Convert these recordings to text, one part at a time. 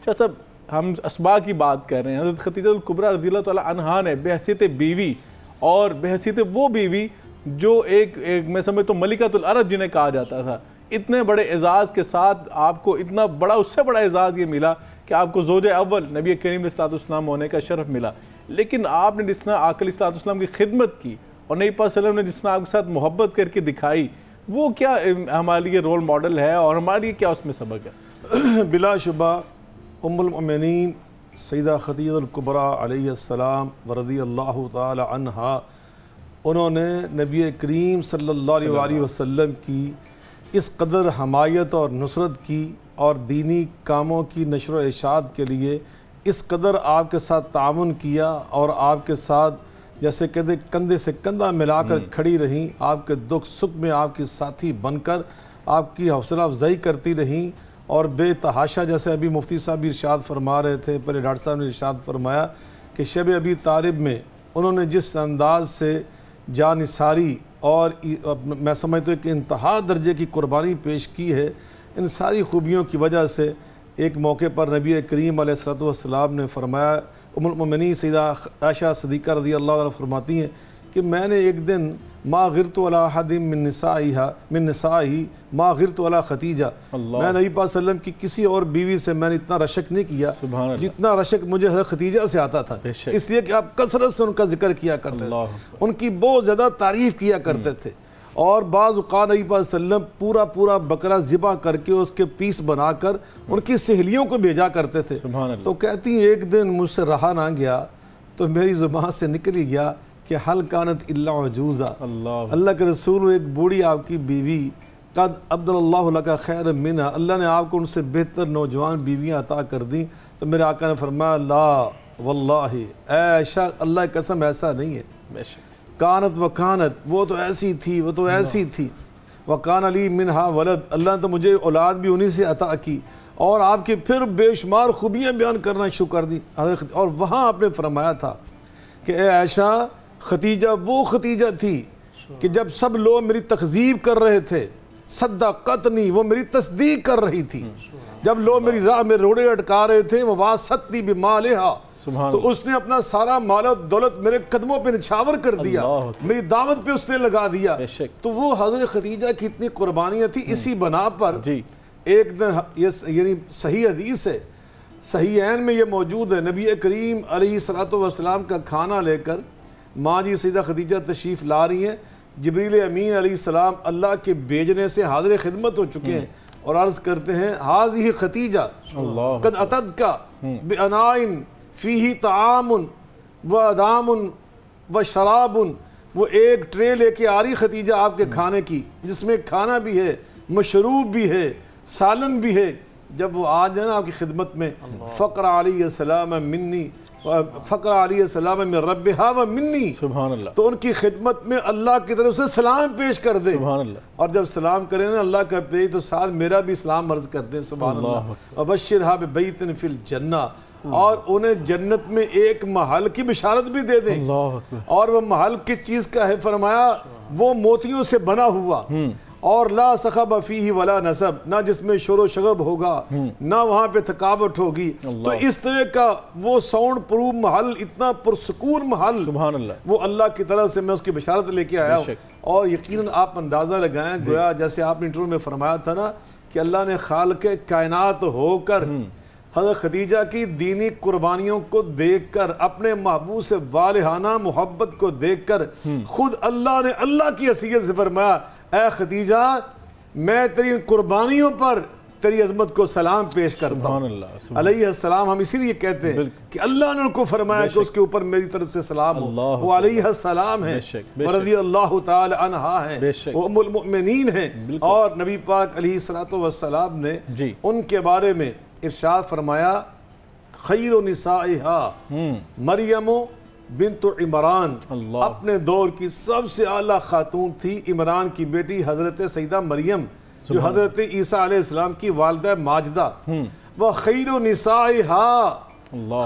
شاہ صاحب ہم اسباء کی بات کر رہے ہیں. حضرت خدیجہ الکبریٰ رضی اللہ تعالیٰ عنہا نے بحیثیت بیوی اور بحیثیت وہ بیوی جو ایک میں سمجھتا ہوں ملکۃ العرب جنہیں کہا جاتا تھا، اتنے بڑے اعزاز کے ساتھ آپ کو اتنا بڑا، اس سے بڑا اعزاز یہ ملا کہ آپ کو زوج اول نبی کریم علیہ السلام ہونے کا شرف ملا. لیکن آپ نے جس طرح آقا علیہ السلام کی خدمت کی اور نبی پاک صلی اللہ علیہ وسلم نے جس طرح آپ کے ساتھ محبت کر کے دکھائی، وہ کیا ہمارے لیے رول ماڈل ہے اور ہمارے لیے کیا اس میں سبق ہے؟ بلا شبہ ام المؤمنین سیدہ خدیجہ الکبریٰ علیہ السلام ورضی اللہ تعالی عنہا، انہوں نے نبی کریم صلی اللہ علیہ وسلم کی اس قدر حمایت اور نصرت کی اور دینی کاموں کی نشر و اشاعت کے لیے اس قدر آپ کے ساتھ تعاون کیا اور آپ کے ساتھ جیسے کہتے کندھے سے کندھا ملا کر کھڑی رہیں، آپ کے دکھ سکھ میں آپ کی ساتھی بن کر آپ کی حوصلہ افزائی کرتی رہیں، اور بے تحاشا جیسے ابھی مفتی صاحب بھی ارشاد فرما رہے تھے، پہلے ڈاکٹر صاحب نے ارشاد فرمایا کہ شب ابی طالب میں انہوں نے جس انداز سے جانثاری اور میں سمجھتا ہوں کہ انتہا درجے کی قربانی پیش کی ہے، ان ساری خوبیوں کی وجہ سے ایک موقع پر نبی کریم علیہ السلام نے فرمایا، ام المؤمنین سیدہ عائشہ صدیقہ رضی اللہ عنہا فرماتی ہیں کہ میں نے ایک دن ما غرت علی احد من نسائی ما غرت علی خدیجہ، میں نبی پاک صلی اللہ علیہ وسلم کی کسی اور بیوی سے میں نے اتنا رشک نہیں کیا جتنا رشک مجھے حضرت خدیجہ سے آتا تھا، اس لیے کہ آپ کثرت سے ان کا ذکر کیا کرتے تھے، ان کی بہت زیادہ تعریف کیا کرتے تھے، اور بعض اوقات نبی پاک صلی اللہ علیہ وسلم پورا بکرا ذبح کر کے اس کے پیس بنا کر ان کی سہیلیوں کو بھیجا کرتے تھے. تو کہتی ہیں ایک دن مجھ سے رہا نہ گیا تو میری زبان سے نکل ہی گیا کہ حل کانت الا عجوزا، اللہ کے رسول ایک بوڑھی آپ کی بیوی، قد عبد اللہ لک خیر منہا، اللہ نے آپ کو ان سے بہتر نوجوان بیویاں عطا کر دیں. تو میرے آقا نے فرمایا لا واللہ، اے عائشہ اللہ کی قسم ایسا نہیں ہے، کانت و کانت، وہ تو ایسی تھی، وہ تو ایسی تھی، وکان علی منہا ولد، اللہ نے تو مجھے اولاد بھی انہی سے عطا کی، اور آپ کی پھر بے شمار خوبیاں بیان کرنا شروع کر دی. اور وہاں آپ نے فرمایا تھا کہ اے عائشہ خدیجہ وہ خدیجہ تھی کہ جب سب لوگ میری تکذیب کر رہے تھے، صدقتنی، وہ میری تصدیق کر رہی تھی، جب لوگ میری راہ میں روڑے اٹکا رہے تھے، وواستنی بمالہا، تو اس نے اپنا سارا مال و دولت میرے قدموں پہ نچھاور کر دیا، میری دعوت پہ اس نے لگا دیا. تو وہ حضرت خدیجہ کی اتنی قربانیاں تھی. اسی بنا پر ایک دن یعنی صحیح حدیث ہے، صحیحین میں یہ موجود ہے، نبی کریم علیہ السلام کا کھانا لے کر ماں جی سیدہ خدیجہ تشریف لا رہی ہیں، جبریل امین علیہ السلام اللہ کے بھیجنے سے حاضر خدمت ہو چکے ہیں اور عرض کرتے ہیں ہاذہ خدیجہ قد اتتک بانائن فیہ طعام و ادام و شراب، وہ ایک ٹرے لے کے آ رہی خدیجہ آپ کے کھانے کی جس میں کھانا بھی ہے، مشروب بھی ہے، سالن بھی ہے. جب وہ آ جائے نا آپ کی خدمت میں، فقر علیہ السلام منی، فقر علیہ السلام من ربہا و منی، سبحان اللہ، تو ان کی خدمت میں اللہ کی طرف سے سلام پیش کر دے، سبحان اللہ، اور جب سلام کریں نا اللہ کا پیش تو ساتھ میرا بھی سلام عرض کر دیں، سبحان اللہ. وبشرھا ببیت فی الجنہ، اور انہیں جنت میں ایک محل کی بشارت بھی دے دیں. اور وہ محل کس چیز کا ہے فرمایا وہ موتیوں سے بنا ہوا، اور لا صخب فیہ ولا نصب، نہ جس میں شور و شغب ہوگا نہ وہاں پہ تھکاوٹ ہوگی. تو اس طرح کا وہ ساؤنڈ پروف محل، اتنا پرسکون محل، سبحان اللہ، وہ اللہ کی طرف سے میں اس کی بشارت لے کے آیا ہوں. اور یقیناً آپ اندازہ لگائیں، گویا جیسے آپ نے انٹرو میں فرمایا تھا نا کہ اللہ نے خالق کائنات ہو کر حضرت خدیجہ کی دینی قربانیوں کو دیکھ کر، اپنے محبوب سے والہانہ محبت کو دیکھ کر، خود اللہ نے اللہ کی حیثیت سے فرمایا اے خدیجہ میں تیری قربانیوں پر تیری عظمت کو سلام پیش کرتا ہوں. علیہ السلام ہم اسی لیے کہتے ہیں کہ اللہ نے ان کو فرمایا کہ اس کے اوپر میری طرف سے سلام ہو. وہ علیہ السلام ہے، رضی اللہ تعالی عنہا ہے، وہ ام المؤمنین ہیں. اور نبی پاک علیہ السلام نے ان کے بارے میں ارشاد فرمایا خیر نسائہا مریم بنت عمران، اپنے دور کی سب سے اعلیٰ خاتون تھی عمران کی بیٹی حضرت سیدہ مریم جو حضرت عیسیٰ علیہ السلام کی والدہ ماجدہ. وخیر نسائہا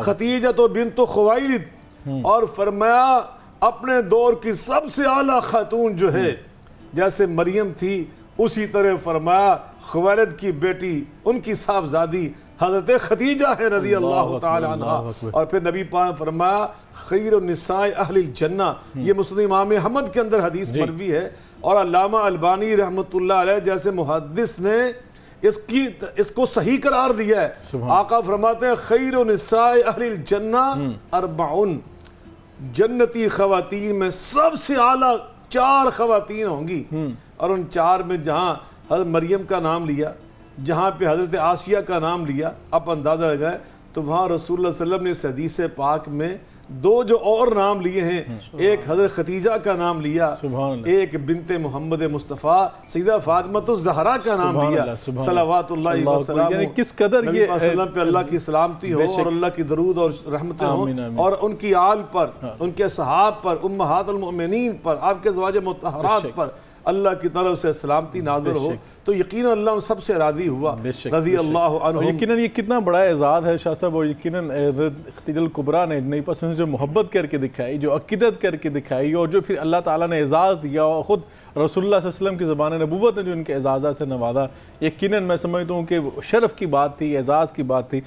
خدیجہ بنت خویلد، اور فرمایا اپنے دور کی سب سے اعلیٰ خاتون جو ہے جیسے مریم تھی اسی طرح فرمایا خویلد کی بیٹی ان کی صاحبزادی حضرت خدیجہ ہے رضی اللہ تعالی عنہ. اور پھر نبی پاک فرمایا خیر النساء اہل الجنہ، یہ مسند امام احمد کے اندر حدیث مروی ہے. اور علامہ البانی رحمۃ اللہ علیہ جیسے محدث نے اس کو صحیح قرار دیا ہے. آقا فرماتے ہیں خیر النساء اہل الجنہ اربعن، جنتی خواتین میں سب سے اعلیٰ 4 خواتین ہوں گی. اور ان 4 میں جہاں حضرت مریم کا نام لیا، جہاں پہ حضرت آسیہ کا نام لیا، آپ اندازہ لگائے تو وہاں رسول اللہ صلی اللہ علیہ وسلم نے اس حدیث پاک میں 2 جو اور نام لیے ہیں، ایک حضرت خدیجہ کا نام لیا، ایک بنت محمد مصطفیٰ سیدہ فاطمہ الزہرا کا نام لیا، صلوات اللہ وسلام. یعنی کس قدر نبی صلی اللہ علیہ وسلم پہ اللہ کی سلامتی ہو اور اللہ کی درود اور رحمتیں ہوں، اور ان کی آل پر، ان کے صحاب پر، امہات المؤمنین پر، آپ کے ازواج مطہرات پر اللہ کی طرف سے سلامتی نازل ہو. تو یقیناً اللہ ان سب سے راضی ہوا رضی اللہ عنہ. یقیناً یہ کتنا بڑا اعزاز ہے شاہ صاحب. اور یقیناً خدیجہ الکبریٰ نے نبی پاک جو محبت کر کے دکھائی، جو عقیدت کر کے دکھائی، اور جو پھر اللہ تعالیٰ نے اعزاز دیا، اور خود رسول اللہ صلی اللہ علیہ وسلم کی زبان نبوت نے جو ان کے اعزازات سے نوازا، یقیناً میں سمجھتا ہوں کہ شرف کی بات تھی، اعزاز کی بات تھی.